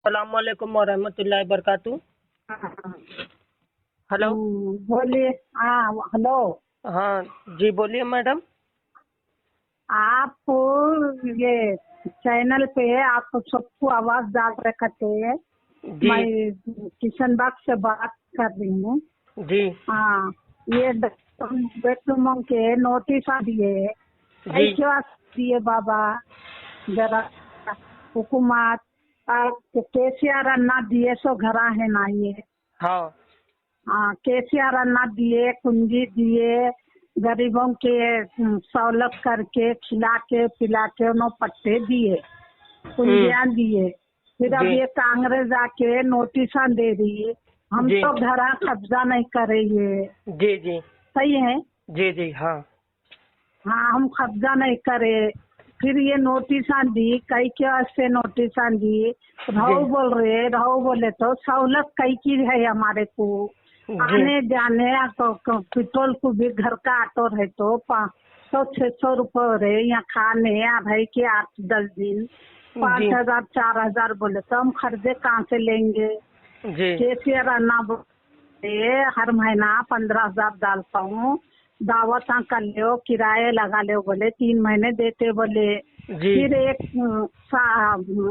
अस्सलाम वालेकुम वरहमतुल्लाहि वबरकातुहू। हेलो। बोलिए। हाँ, हेलो। हाँ जी, बोलिए मैडम। आप ये चैनल पे आप सबको आवाज डाल रखे थे। जी मैं किशन बाग से बात कर रही हूँ। जी हाँ, ये बेडरूम के नोटिस दिए, जी क्या दिए बाबा? जरा हुकूमत केसीआर अन्ना दिए सो घरा है ना ये। हाँ हाँ, केसीआर अन्ना दिए, कुंजी दिए, गरीबों के सहूलत करके खिला के पिला के उन्होंने पट्टे दिए, कुंजियां दिए। फिर अब जी ये कांग्रेस आके नोटिस दे रही, हम जी तो घर कब्जा नहीं करेंगे। जी जी सही है। जी जी हाँ हाँ, हम कब्जा नहीं करे। फिर ये नोटिस दी, कई के वास्ते नोटिस दी। जी रहो बोले तो सहूलत कई की है हमारे को। जी आने जाने पेट्रोल को भी घर का ऑटो रहे तो 500-600 रुपये रहे, यहाँ खाने रहे के 8-10 दिन जी 5,000 4,000 बोले तो हम खर्चे कहाँ से लेंगे? जी कैसे रहना बोले, हर महीना 15,000 डालता हूँ, दावत कर लो, किराए लगा लो बोले, 3 महीने देते बोले। जी फिर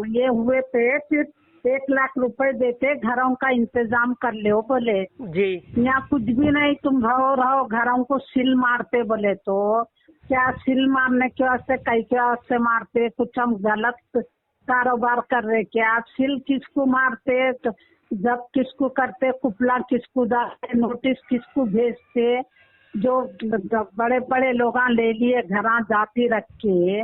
ये हुए पे फिर 1 लाख रुपए देते, घरों का इंतजाम कर लो बोले। जी यहाँ कुछ भी नहीं, तुम रहो घरों को सिल मारते बोले तो क्या सिल मारने के वास्ते कई के वास्ते मारते? कुछ हम गलत कारोबार कर रहे क्या? सिल किसको मारते तो जब किसको करते, कुपला किसको डालते, नोटिस किसको भेजते? जो बड़े बड़े लोग ले लिए घरा जाती रख के,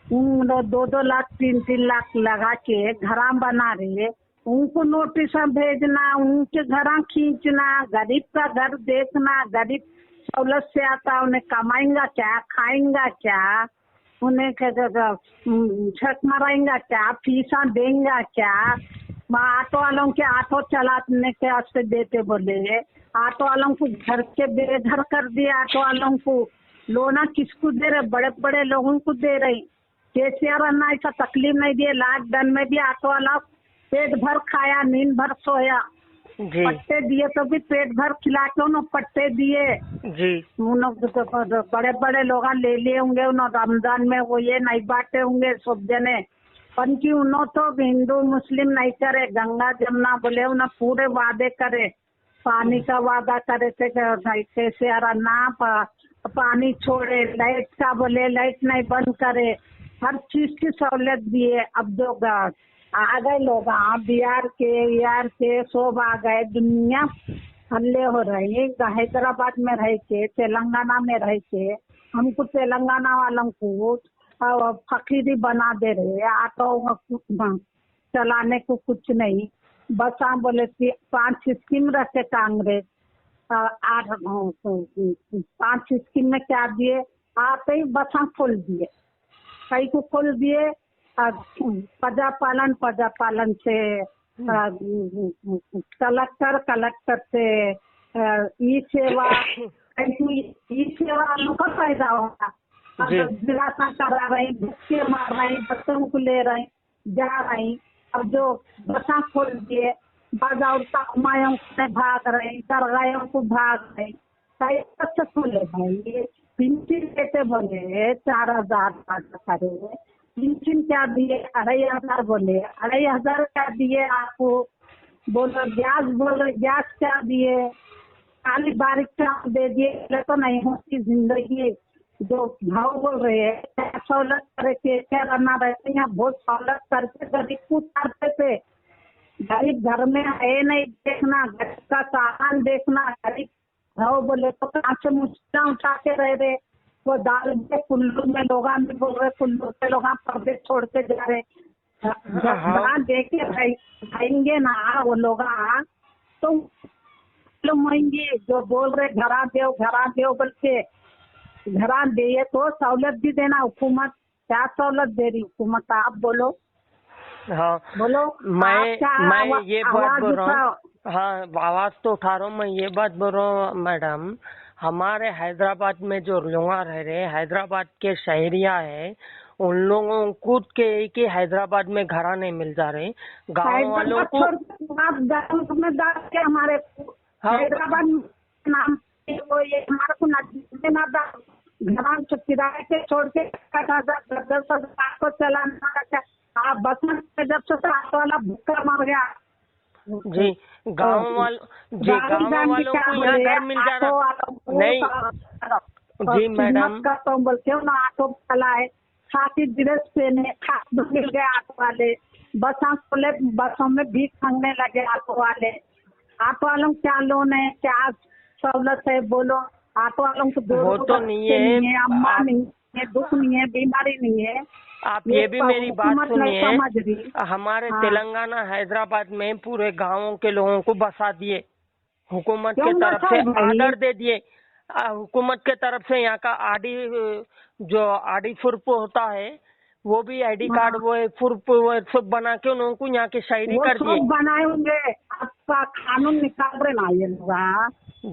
उन 2-2 लाख 3-3 लाख लगा के घरा बना रहे, उनको नोटिस भेजना, उनके घर खींचना, गरीब का घर देखना। गरीब सहूलत से आता, उन्हें कमाएंगा क्या, खाएंगा क्या, उन्हें छक मराएंगा क्या, फीसा देंगा क्या? ऑटो वालों के ऑटो चलाने के वास्ते देते बोले, ऑटो वालों को घर के बेघर कर दिए। ऑटो वालों को लोना किसको दे रहे? बड़े बड़े लोगों को दे रही। केसीआर अन्ना ऐसा तकलीफ नहीं दिए। लॉकडाउन में भी ऑटो वाला पेट भर खाया, नींद भर सोया। जी पट्टे दिए तो भी पेट भर खिला के उन्होंने पट्टे दिए। जी बड़े बड़े लोग ले लिए होंगे, उन्होंने रमजान में वो ये नहीं बांटे होंगे सब जने, पर की उन्होंने तो हिंदू मुस्लिम नहीं करे, गंगा जमुना बोले उन्हें पूरे वादे करे, पानी का वादा करे थे कैसे अन्ना पानी छोड़े, लाइट का बोले लाइट नहीं बंद करे, हर चीज की सहूलियत दिए। अब जो आ गए लोग बिहार के सब आ गए, दुनिया हल्ले हो रही है। हैदराबाद में रह के, तेलंगाना में रह के हमको तेलंगाना वालों को फकीरी बना दे रहे। ऑटो चलाने को कुछ नहीं, बस बोले 5 स्कीम रखे कांग्रेस, 5 स्कीम में क्या दिए? आते ही बस खोल दिए, कई को खोल दिए। प्रजापालन से कलेक्टर से ई सेवा, ई सेवा वालों का फायदा होगा। दिलासा करा रही, बच्चे मार रही, बच्चों को ले रही, जा रही। अब जो बसा खोल दिए, बाजाउता मायों से भाग रहे, दरगाहों को भाग रहे, कई बच्चे खोले भाई। ये पेंशन देते बोले 4,000 करे, पेंशन क्या दिए? 2,500 बोले, 2,500 क्या दिए आपको? बोलो गैस क्या दिए? खाली बारिश का दे दिए तो नहीं होती जिंदगी। जो भाव बोल रहे हैं सहूलत करे क्या करना रहते, यहाँ बहुत सहूलत करके गरीब को उतारते थे। गरीब घर में है नहीं देखना, घर का सामान देखना। गरीब भाव बोले तो कहाँ से मुश्किल उठा के रह रहे, वो दाल के कुल्लू में लोग बोल रहे, कुल्लू के लोग पर्दे छोड़ के जा रहे। दे के खाएंगे ना वो लोग, तो होंगे जो बोल रहे घरा दो बोल के, घरा दे तो सहूलत भी देना। हुकूमत क्या सहूलत दे रही? हुकूमत आप बोलो। हाँ बोलो। मैं ये बात बोल रहा हूँ। हाँ, आवाज तो उठा रहा हूँ। मैं ये बात बोल रहा हूँ मैडम, हमारे हैदराबाद में जो लोग रह रहे, हैदराबाद के शहरिया है, उन लोगों को के हैदराबाद में घरा नहीं मिल जा रहे, गांव वालों को में के हमारे हैदराबाद नाम वो ये हमारे को घर किराए के छोड़ के 10,000 को चलाना। आप बस में जब से ऑटो वाला भूखा मर गया जी, गांव वालों को यहाँ घर मिल जा रहा नहीं जी मैडम। करता हूँ बोल के ना ऑटो चलाए, छाती ड्रेस पहने, खाद मिल गए ऑटो वाले, बसों में भीख मांगने लगे ऑटो वाले। ऑटो वालों क्या लोन है, क्या सहूलत है बोलो? ऑटो वालों को वो तो नहीं है, अम्मा नहीं है, दुख नहीं है, बीमारी नहीं है। आप ये भी मेरी बात सुनिए, हमारे तेलंगाना हैदराबाद में पूरे गांवों के लोगों को बसा दिए, हुकूमत के तरफ से आर्डर दे दिए। हुकूमत के तरफ से यहाँ का आडी फुर्प होता है, वो भी आईडी कार्ड वो फुर्प सब बना के उन्होंने को यहाँ के शायरी कर दिए। बनाएंगे, आपका कानून निकाल रहे ना ये लोग,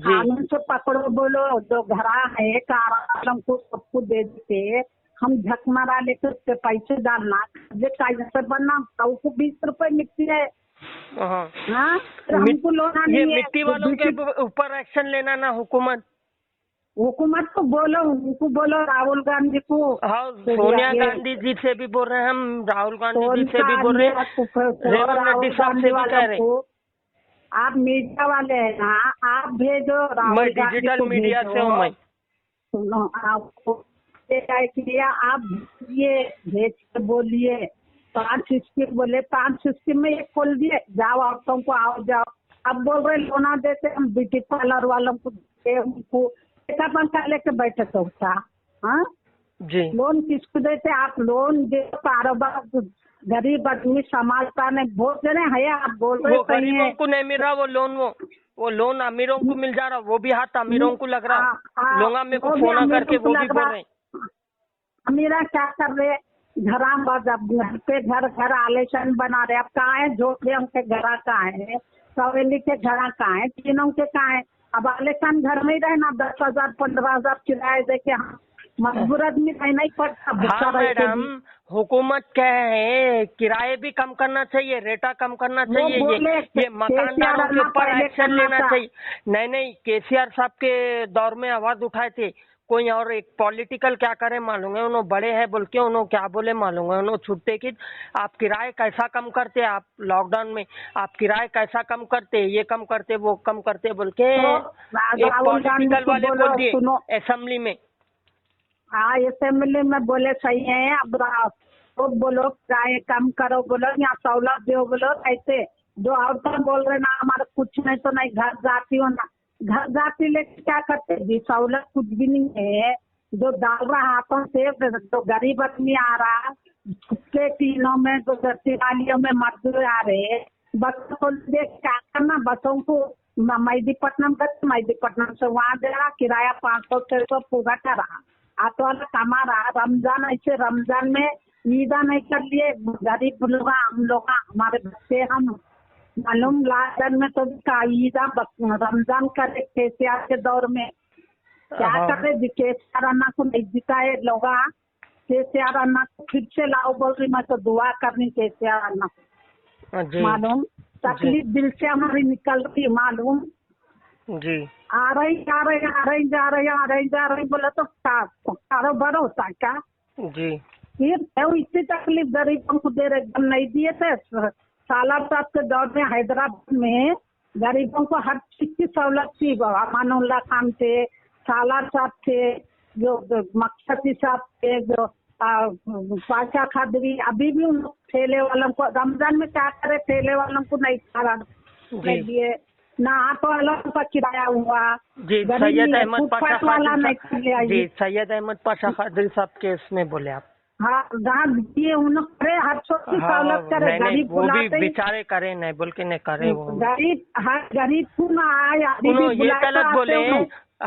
कानून से पकड़ो बोलो। जो घरा है कार को सबको दे देते, हम झक मारा लेके उसके पैसे डालना, कैसे बनना, को 20 रुपए मिलती है। हमको लोना नहीं है। मिट्टी वालों के ऊपर एक्शन लेना ना हुकूमत को बोलो, उनको बोलो राहुल गांधी को। हाँ, सोनिया गांधी जी से भी बोल रहे हैं हम, राहुल गांधी जी से भी बोल रहे हैं, रेवंत रेड्डी साहब से भी कह रहे हैं। आप मीडिया वाले हैं ना, आप भेजो मैं डिजिटल मीडिया से हूँ। मैं सुनो, आपको आप ये भेज के बोलिए 5 स्कीम बोले, 5 स्कीम में एक खोल दिए, जाओ औरतों को आओ जाओ। अब बोल रहे लोना देते हम ब्यूटी पार्लर वालों को, उनको पंखा लेके बैठे तो हाँ जी, लोन किसको देते? आप लोन दे, कारोबार गरीब आदमी समाजता ने बहुत जने है। आप बोल रहे गरीबों को नहीं मिल रहा वो लोन अमीरों को मिल जा रहा, वो भी हाथ अमीरों को लग रहा। लोग मेरे को फोन करके वो भी बोल रहे। अमीरा क्या कर रहे? घर पे घर आलेशन बना रहे। अब कहाँ है झोपड़े के घर कहाँ है, सवेली के घर कहाँ है, तीनों के कहाँ है? अब आलेशन घर में ही रहना, 10,000 15,000 किराए दे के मजबूर आदमी रहना ही पड़ता। हाँ मैडम, हुकूमत क्या है, किराए भी कम करना चाहिए, रेटा कम करना चाहिए, ये मकानदारों के ऊपर एक्शन लेना चाहिए। नहीं, केसीआर साहब के दौर में आवाज उठाए थे, कोई और एक पॉलिटिकल क्या करे मालूम है, उन्होंने बड़े हैं बोल के उन्होंने क्या बोले मालूम है, उन्होंने छुट्टे की आप किराए कैसा कम करते, आप लॉकडाउन में आप किराए कैसा कम करते, ये कम करते वो कम करते बोल के एक पॉलिटिकल वाले बोल दिए असेंबली में। हाँ, असेंबली में बोले सही है। अब तो बोलो किराए कम करो, बोलो यहाँ सहूलत दो, बोलो ऐसे। जो औरतें बोल रहे ना हमारा कुछ नहीं तो नहीं, घर जाती हो ना, घर जाती लेके क्या करते जी? सहूलत कुछ भी नहीं है। जो डाल रहा हाथों से, तो गरीब आदमी आ रहा, के तीनों में जो दिवालियों में मजदूर आ रहे, बस को देख क्या करना? बसों को मेहदीपट्टनम से वहाँ दे रहा, किराया 500-600 पूरा कर रहा। ऑटो वाला कमा रहा। रमजान ऐसे रमजान में ईदा नहीं कर लिए गरीब लोग, हम लोग हमारे बच्चे, हम मालूम लादन में तो ईदा रमजान करे केसीआर के दौर में क्या कर रहे? केसीआर अन्ना को नहीं जिताए लोग, केसीआर अन्ना को फिर से लाओ बोल रही। मैं तो दुआ करनी केसीआर अन्ना को, मालूम तकलीफ दिल से हमारी निकल रही, मालूम जी। आ रही बोला तो कारोबार होता क्या जी? फिर इतनी तकलीफ गरीबों को दे रहे, एकदम नहीं दिए थे। सालार साहब के दौर में हैदराबाद में गरीबों को हर चीज की सहूलत थी। अमानुल्लाह खान थे, सालार साहब थे, जो मकसदी साहब थे, जो पाशा खादरी, अभी भी उन ठेले वालों को रमजान में क्या करे, ठेले वालों को नहीं दिए ना, ऑटो वालों का किराया हुआ। जी, सैयद अहमद पाशा खादरी साहब के इसमें बोले आप। हाँ, दिए उन्होंने हर चीज की सहूलत करे। गरीब वो भी बेचारे करे नहीं बोल के नहीं करे, वो गरीब को ना आया। ये गलत बोले,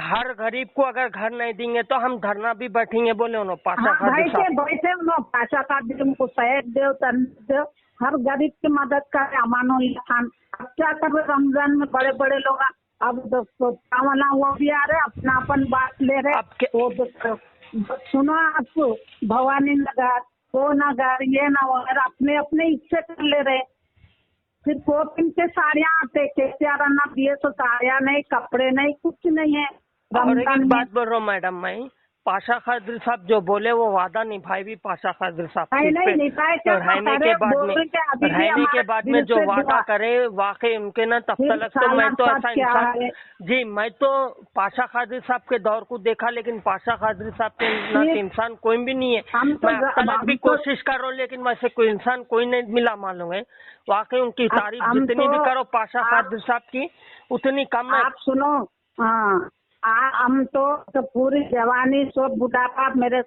हर गरीब को अगर घर नहीं देंगे तो हम धरना भी बैठेंगे बोले उन्होंने। पाशा खादरी बैठे पाशा खादरी उनको सहयोग दो, तन दो, हर गरीब की मदद करे। अमानुल्लाह खान अब क्या कर रहे? रमजान में बड़े बड़े लोग अब चावला वो भी आ रहे, अपनापन बात ले रहे। वो सुनो, आपको भवानी नगर वो ना घर ये ना वो, अपने अपने इच्छे कर ले रहे। फिर कोपिन के साड़ियाँ आते केसीआर अन्ना दिए तो साड़ियाँ नहीं, कपड़े नहीं, कुछ नहीं है। और एक रमजान बात बोल रहा हूँ मैडम, मैं पाशा खादिर साहब जो बोले वो वादा निभाए भी पाशा खादिर साहब नहीं निभाए क्या? रहने के बाद में जो वादा करे वाकई उनके ना तब तक तो मैं तो ऐसा इंसान जी, मैं तो पाशा खादिर साहब के दौर को देखा, लेकिन पाशा खादिर साहब के ना इंसान कोई भी नहीं है। मैं अब तक भी कोशिश कर रहा हूँ, लेकिन वैसे कोई इंसान कोई नहीं मिला मालूम है। वाकई उनकी तारीफ जितनी भी करो पाशा खादिर साहब की उतनी कम है। आप सुनो, हाँ हम तो पूरी जवानी सब बुढ़ापा, मेरे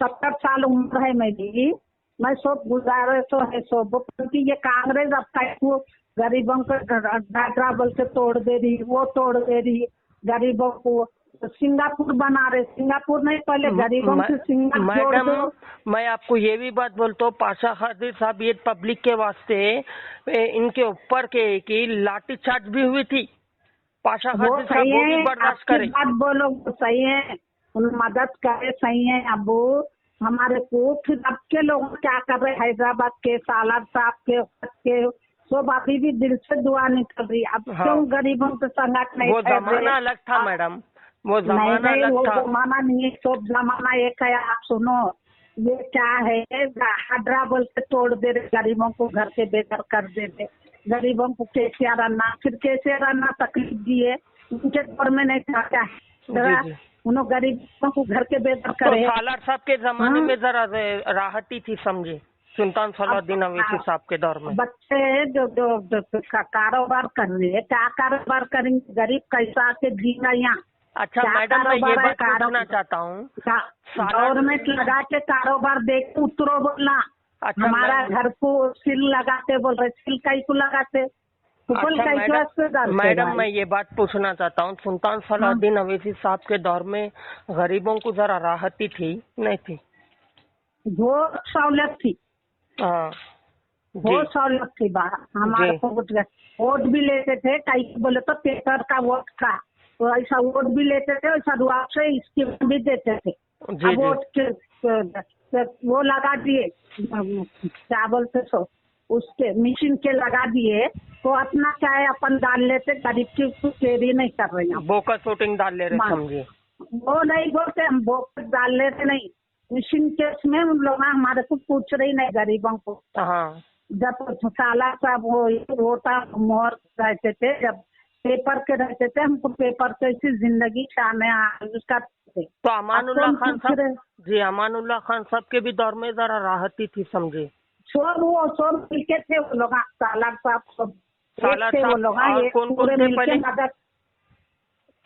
70 साल उम्र है मेरी, मैं सब गुजारे तो है सब, क्योंकि ये कांग्रेस अब तक वो गरीबों को डाटरा बोल के तोड़ दे रही, वो तोड़ दे रही गरीबों को। सिंगापुर बना रहे, सिंगापुर नहीं, पहले गरीबों से सिंगापुर जोड़ दो। मैं आपको ये भी बात बोलता हूँ, पाशा खादिर साहब ये पब्लिक के वास्ते इनके ऊपर के की लाठी चार्ज भी हुई थी। पाशा खादिर साहब वो भी बर्दाश्त करे। बात बोलो सही है, उन मदद करे, सही है अबू हमारे को। फिर अब के लोग क्या कर रहे, हैदराबाद के सालार साहब के सब अभी भी दिल से दुआ निकल रही। अब क्यों गरीबों के संगत नहीं? वो जमाना अलग था मैडम, वो जमाना अलग था। जमाना नहीं है, सब जमाना एक है। आप सुनो, ये क्या है, हड्रा बोल के तोड़ दे रहे, गरीबों को घर के बेघर कर दे रहे, गरीबों को केसीआर अन्ना, फिर केसीआर अन्ना तकलीफ दिए, उनके दौर में नहीं था क्या? उन्होंने गरीबों को घर के बेघर करे। तो सालार साहब के जमाने में जरा राहत ही थी, समझे, सुल्तान सलाउद्दीन अवैसी साहब के दौर में। बच्चे जो कारोबार कर रहे हैं, क्या कारोबार करेंगे? गरीब कैसा के जीना यहाँ? अच्छा मैडम, मैं ये बात पूछना चाहता हूँ, गवर्नमेंट लगा के कारोबार देख उतरो बोलना। अच्छा, हमारा घर को सिल लगाते बोल रहे, सिल कई को लगाते? अच्छा मैडम, मैं ये बात पूछना चाहता हूँ, सुल्तान सलाउद्दीन अवैसी साहब के दौर में गरीबों को जरा राहत ही थी नहीं थी? वो सहूलियत थी, हाँ वो सहूलियत थी। हमारे वोट भी लेते थे, कई बोले तो पेपर का वोट था, तो ऐसा वोट भी लेते थे, वैसा रुआब से स्कीम भी देते थे। वोट के वो लगा दिए, क्या बोलते सो उसके मशीन के लगा दिए, तो अपना क्या है अपन डाल लेते, गरीब की चेरी नहीं कर रहे हैं, बोकस वोटिंग डाल ले रहे, समझिए। वो नहीं बोलते, हम बोकस डाल लेते नहीं, मशीन केस में उन लोग हमारे को पूछ रही नहीं गरीबों को। हाँ, जब साला साहब वो वोटा मोहर रहते थे, जब पेपर के रहते थे, हमको पेपर से इसी जिंदगी शामे करते थे। तो अमानुल्लाह खान साहब जी, अमानुल्लाह खान साहब के भी दौर में जरा राहत ही थी, समझे। सब मिलके थे वो लोग, सालार साहब सब थे वो लोग, कौन कौन थे पहले?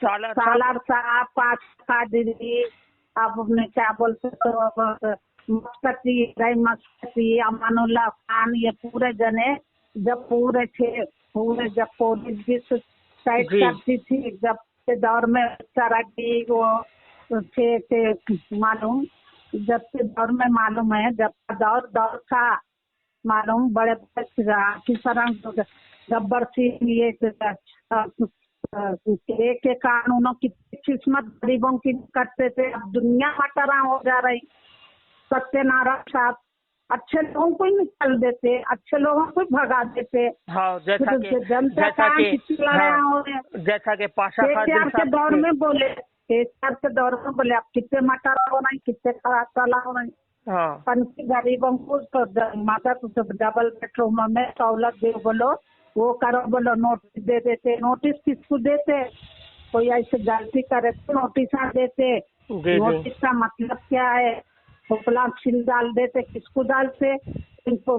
सालार साहब, पाशा दीदी, अब अपने क्या बोलते तो मस्कती, अमानुल्लाह खान, ये पूरे जने जब पूरे थे, पूरे जब पुलिस भी साइड करती थी, जब के दौर में सारा की वो थे मालूम, जब के दौर में मालूम है, जब का दौर था मालूम, बड़े किसान गब्बर सिंह, ये के कानूनों की किस्मत गरीबों की करते थे। अब दुनिया मटरा हो जा रही। सत्यनारायण साहब अच्छे लोगों को ही निकाल देते, अच्छे लोगों को भगा देते। हाँ, जैसा कि पाशा खादिर के दौर में बोले, केसीआर के दौर में बोले, आप कितने मटरा हो नहीं, कितने खराब चलाओ नहीं। हाँ, गरीबों को तो मदद डबल बेडरूम में सहूलत दे बोलो, वो करो बोलो, नोटिस दे देते। नोटिस किसको देते? कोई ऐसे गलती करे तो नोटिस देते। नोटिस का मतलब क्या है? फुकला छिल डाल देते, किसको डालते? इनको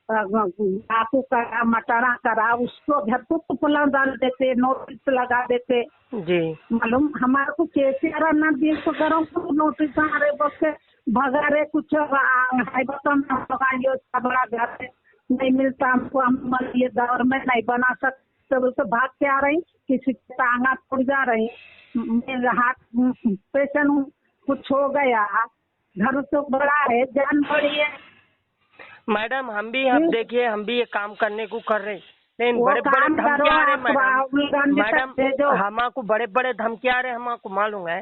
आपू करा, मटारा करा, उसको घर को फुकला डाल देते, नोटिस लगा देते जी। मालूम हमारे को केसीआर अन्ना दिए तो करो नोटिस आ रहे, बस भगा रहे, कुछ है बता बड़ा घर नहीं मिलता हमको, हम ये दौर में नहीं बना सकते, तो भाग के आ रही, किसी के टांगा टूट जा रही, मेरे हाथ पेशेंट हूँ, कुछ हो गया, घर तो बड़ा है, जान बड़ी है। मैडम हम भी, अब देखिए हम भी ये काम करने को कर रहे, लेकिन बड़े बड़े धमकी आ रहे मैडम, हमको बड़े बड़े धमकी आ रहे, हमको मालूम है।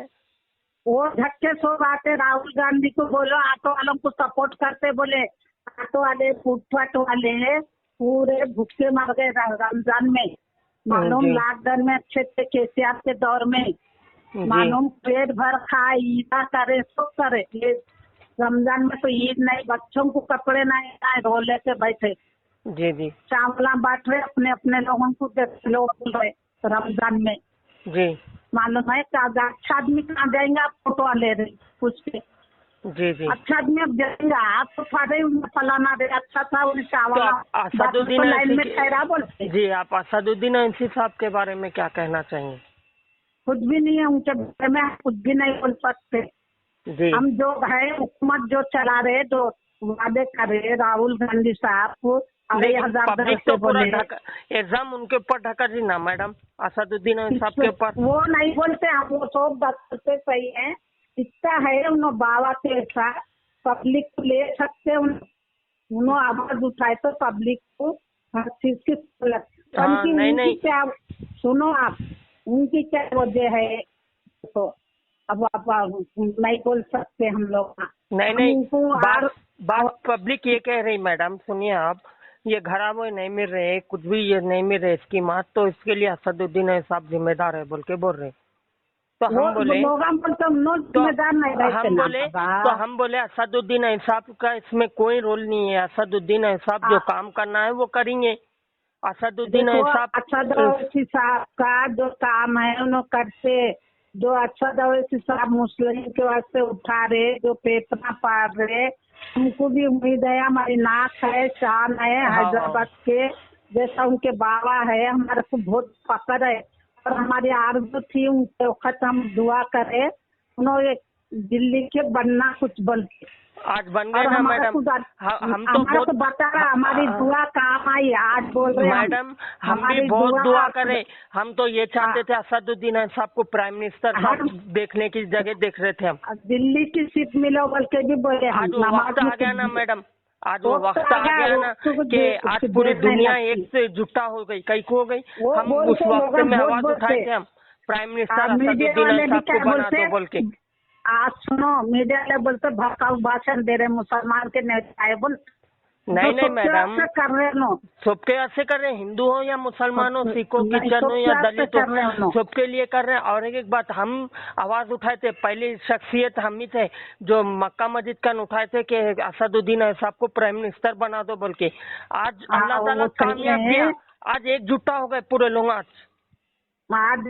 वो धक्के सो बातें राहुल गांधी को बोलो, ऑटो वालों को सपोर्ट करते, बोले ऑटो वाले फुटपाथ वाले पूरे भूखे मर गए रमजान में, मालूम लॉकडाउन में अच्छे थे केसीआर के दौर में, मालूम पेट भर खाए, ईदा करे, सब करे, ये रमजान में तो ईद नहीं, बच्चों को कपड़े नहीं आए, रो लेके बैठे। जी जी चावला बांट रहे अपने अपने लोगों को, लोग बोल रहे रमजान में। जी मालूम है क्या, अच्छा आदमी कहाँ जाएंगे, आप फोटो ले रहे पूछ के। जी जी अच्छा आदमी अब जाएंगे, आप तो फाड़े फलाना दे, अच्छा था उन्हें तो चावला आप असदुद्दीन लाइन में ओवैसी ठहरा बोलते। जी, आप असदुद्दीन ओवैसी साहब के बारे में क्या कहना चाहेंगे? कुछ भी नहीं है उनके बारे में, कुछ भी नहीं बोल सकते। जी हम जो है हुकूमत जो चला रहे, जो वादे कर रहे राहुल गांधी साहब को, अरे पब्लिक तो पूरा एग्जाम उनके ऊपर ढका जी ना मैडम, असदुद्दीन ओवैसी साहब के ऊपर। वो नहीं बोलते, हम वो सब बात करते सही है, इतना है उन्होंने बाबा के साथ पब्लिक को ले सकते, उन्होंने आवाज उठाए तो पब्लिक को हर चीज की सहूलत। नहीं क्या सुनो आप, उनकी क्या वजह है, तो अब आप नहीं बोल सकते हम लोग। नहीं बात पब्लिक ये कह रही मैडम, सुनिए आप, ये घरावों नहीं मिल रहे, कुछ भी ये नहीं मिल रहे इसकी मात, तो इसके लिए असदुद्दीन ओवैसी साहब जिम्मेदार है बोल के बोल रहे। तो हम बोले हम बोले असदुद्दीन ओवैसी साहब का इसमें कोई रोल नहीं है, असदुद्दीन ओवैसी साहब जो काम करना है वो करेंगे। असदुद्दीन ओवैसी साहब का जो काम है उन्होंने करते, जो असद ओवैसी साहब मुस्लिम के वास्ते उठा रहे, जो पेपर पाड़ रहे, हमको भी उम्मीद है, हमारी नाक है, शान है हैदराबाद के, जैसा उनके बाबा है, हमारे को बहुत फख्र है और हमारी आरज़ू थी उनके वक्त हम दुआ करे, उन्होंने दिल्ली के बनना कुछ बन के आज बन गए ना मैडम। हम तो बहुत बता रहा, हमारी दुआ काम आई, आज बोल रहे मैडम, हम भी बहुत दुआ करें। हम तो ये चाहते थे असदुद्दीन ओवैसी साहब को प्राइम मिनिस्टर साहब देखने की जगह देख रहे थे हम, दिल्ली की सीट मिलो बोल के भी बोले। आज वो वक्त आ गया ना मैडम, आज वो वक्त आ गया ना कि आज पूरी दुनिया एक से जुटा हो गई, कई को हो गई। हम उस वक्त में आवाज उठाए थे, हम प्राइम मिनिस्टर असदुद्दीन ओवैसी साहब को बना दो बोल के। आज सुनो मीडिया वाले बोलते भड़काऊ भाषण दे रहे मुसलमान के नेता, बोल नहीं मैडम, कर रहे नो सबके ऐसे कर रहे हैं, हिंदू हो या मुसलमान हो, सिख हो, क्रिश्चियन हो या दलित हो, सबके लिए कर रहे हैं। और एक बात, हम आवाज उठाए थे, पहली शख्सियत हम ही थे जो मक्का मस्जिद का उठाए थे कि असदुद्दीन ओवैसी साहब को प्राइम मिनिस्टर बना दो बोल के। आज अल्लाह ताला कामयाब किया, आज एकजुटा हो गए पूरे लोग। आज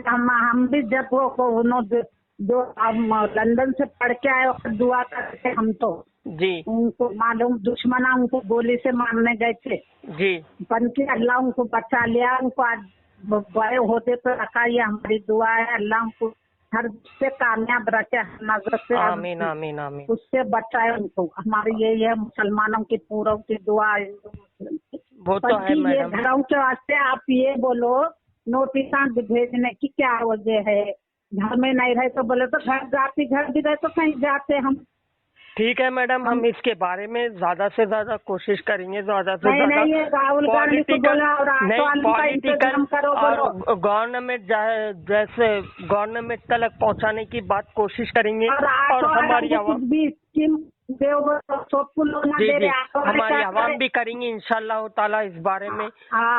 हम भी जब वो जो हम लंदन से पढ़ के आए और दुआ करते, हम तो जी उनको मालूम दुश्मना उनको गोली से मारने गए थे जी, बन के अल्लाह उनको बचा लिया, उनको आज बड़े होते तो रखा, ये हमारी दुआ है, अल्लाह उनको हर से कामयाब रखे, नजर से आमीन आमीन आमीन, उससे बचाए उनको। हमारी यही है मुसलमानों की पूरों की दुआ, हिंदू मुस्लिम की। वो तो है मैडम। घरों के वास्ते आप ये बोलो नोटिस भेजने की क्या वजह है, घर में नहीं रहे तो बोले तो घर जाते, घर भी रहे तो कहीं जाते हम। ठीक है मैडम, हम इसके बारे में ज्यादा से ज्यादा कोशिश करेंगे, ज्यादा से ज्यादा राहुल गांधी को बोला और पॉलिटिकल और गवर्नमेंट जैसे गवर्नमेंट तक पहुंचाने की बात कोशिश करेंगे और हमारी आवाम जी हमारी आवाम भी करेंगे इंशाल्लाह ताला, इस बारे में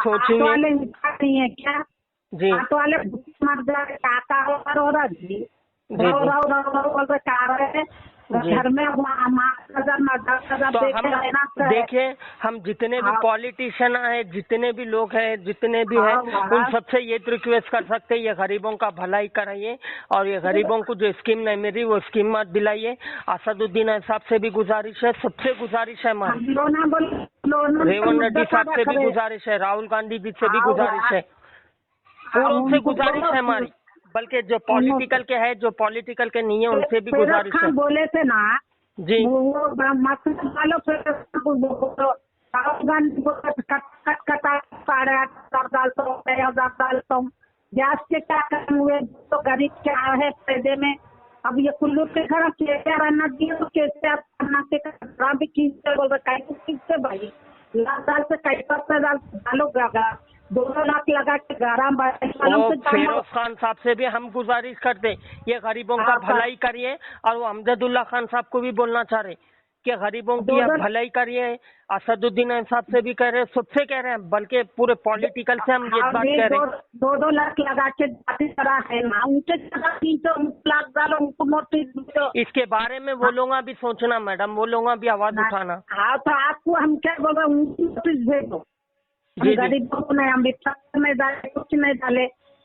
सोचेंगे। क्या जी ऑटो वाले मर जाए, काका हो रहा जी, घर में तो देखिए, हम जितने भी पॉलिटिशियन हैं, जितने भी लोग हैं, जितने भी हैं, उन सबसे ये रिक्वेस्ट कर सकते हैं, ये गरीबों का भलाई कराइए और ये गरीबों को जो स्कीम नहीं मिल रही वो स्कीम मत दिलाइए। असदुद्दीन ओवैसी साहब से भी गुजारिश है, सबसे गुजारिश है हमारी, रेवंत रेड्डी साहब से भी गुजारिश है, राहुल गांधी जी से भी गुजारिश है, पूरों से गुजारिश है हमारी, बल्कि जो पॉलिटिकल के है, जो पॉलिटिकल के नहीं है, उनसे भी गुजारिश है। बोले थे ना जी, गैस के क्या काम हुए, तो गरीब क्या है फायदे में। अब ये कुल्लू के घर केसीआर आना दिए तो केसीआर करना के भी खींचते, बोल रहे खींचते भाई, लाल दाल से कई पत्ते डालो 2 लाख लगा के 11 वालों वो से काम फिरोज खान साहब से भी हम गुजारिश करते ये गरीबों का आप- भलाई करिए, और वो अमजदुल्ला खान साहब को भी बोलना चाह रहे कि गरीबों की दो- भलाई करिए। असदुद्दीन साहब से भी कह रहे हैं, सबसे कह रहे हैं, बल्कि पूरे पॉलिटिकल से हम ये बात अभी कह रहे हैं। 2 लाख लगा के जाति करा है ना, उनके जगह 300 लाख डालो, उनको नोटिस दो। इसके बारे में वो लोग भी सोचना मैडम, वो लोग भी आवाज उठाना। हाँ तो आपको हम क्या बोल, उनको नोटिस भेजो। हम जी जी गरीबों को नहीं, हम ट्रक में डाले, कुछ नहीं डाले,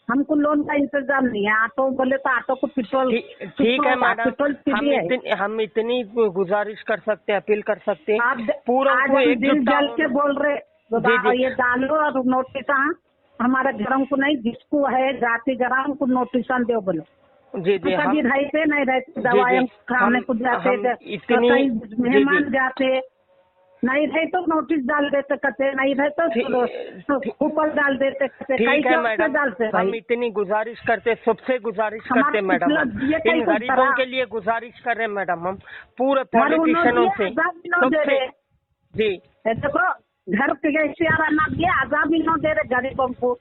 हमको लोन का इंतजाम नहीं है। ऑटो बोले तो ऑटो को पेट्रोल, ठीक है मैडम, पेट्रोल फ्री है। हम इतनी गुजारिश कर सकते हैं, अपील कर सकते हैं, आप पूरा आज को हम दिल एकजुटता जल के बोल रहे, जी, जी। ये डालो और नोटिस हमारे घरों को नहीं, जिसको है जाति घरों को नोटिस दो बोलो। जी जी कभी रहते नहीं रहते, दवाई खाने को जाते, इतनी मेहमान जाते, नहीं रहे तो नोटिस डाल देते, कहते नहीं रहे तो ऊपर डाल देते, कहते ठीक है मैडम, डालते। हम इतनी गुजारिश करते, सबसे गुजारिश करते मैडम, इन गरीबों के लिए गुजारिश कर रहे हैं मैडम, हम पूरे पॉलिटिशियनों से सबसे। जी देखो, घर के ना दिए, आजाद भी न दे रहे गरीबों को,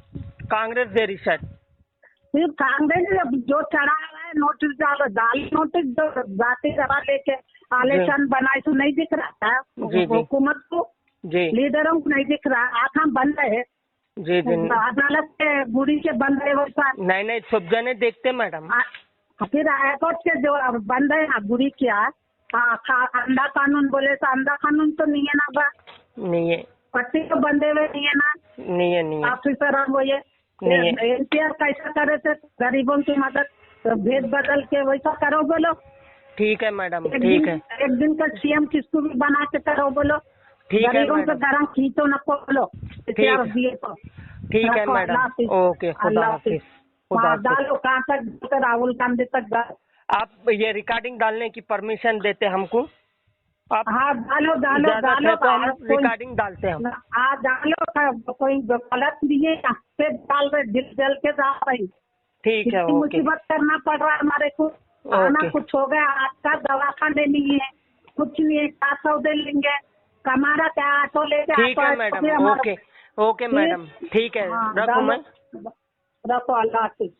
कांग्रेस दे रही सर। सिर्फ कांग्रेस जो चढ़ा है नोटिस डालो, नोटिस जो जाति करा लेके आलेशन बनाए तो नहीं दिख रहा था हुकूमत को, जी लीडरों को नहीं दिख रहा, आँख बंद है। जी जी अदालत के बुरी के बंद है वैसा, नहीं सब जने देखते मैडम। फिर हाईकोर्ट के जो बंद है ना बुरी किया, अंधा कानून बोले तो अंधा कानून तो नहीं है ना बा, नहीं है, पट्टी तो बंधे हुए नहीं है ना, नहीं है ऑफिसर वो ये एनपीआर कैसा करे थे गरीबों की मदद, तो भेद बदल के वैसा करो बोलो। ठीक है मैडम, ठीक है, एक दिन का सीएम किसको भी बना के करो बोलो, ठीक है गरीबों के मैडम, घर खींचो न बोलो, दिए तो ठीक है मैडम, ओके, खुदा हाफिज। डालो कहाँ तक, राहुल गांधी तक आप ये रिकॉर्डिंग डालने की परमिशन देते हमको? आप हाँ डालो डालो डालो, तो हम रिकॉर्डिंग डालते हैं। हाँ डालो, कोई गलत नहीं है, डाल रहे, दिल जल के डाल रही। ठीक है, ओके, मुसीबत करना पड़ रहा है हमारे को, आना कुछ हो गया, आपका दवा खाने नहीं है, कुछ नहीं है, 400 दे लेंगे, कमारा क्या ऑटो लेके। ठीक है मैडम, ओके ओके मैडम, ठीक है, रखो मैं, रखो, अल्लाह हाफिज।